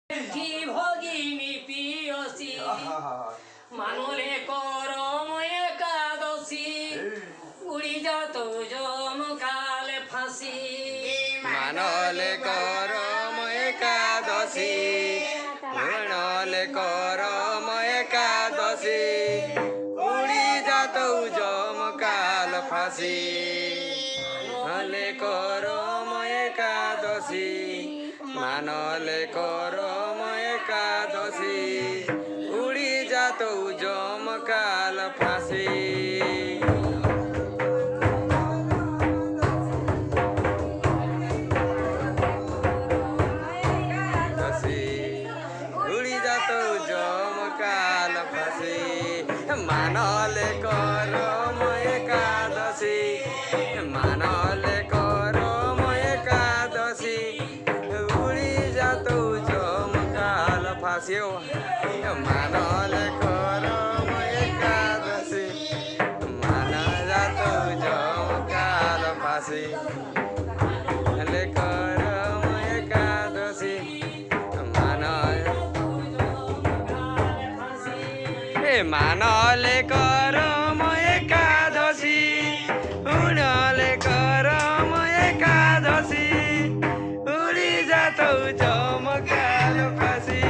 কি ভগিনী পিয়সী মানলে করম একাদশী উড়ি যত জমকাল ফাঁসি মানলে করম একাদশী মানলে করম একাদশী উড়ি যাত জমকাল ফাঁসি মানলে করম একাদশী মানলে করম একাদশী উড়ি যাত জমকাল ফাঁসি জমকাল ফাঁসি মানলে করম একাদশী মানলে করম একাদশী উড়ি যাত জমকাল ফাঁসি মানলে করম একাদশী মান যাত জমকাল ফাঁসি মানলে করম একাদশী মানলে করম একাদশী উড়লে করম একাদশী উড়ি যাত জমকাল ফাঁসি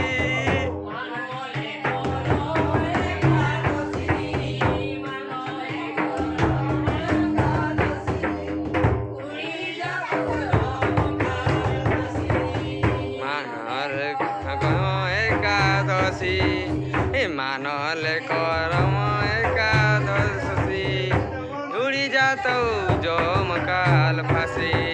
একাদশী মানলে করম একাদশী উড়ি যাত জমকাল ফাঁসি।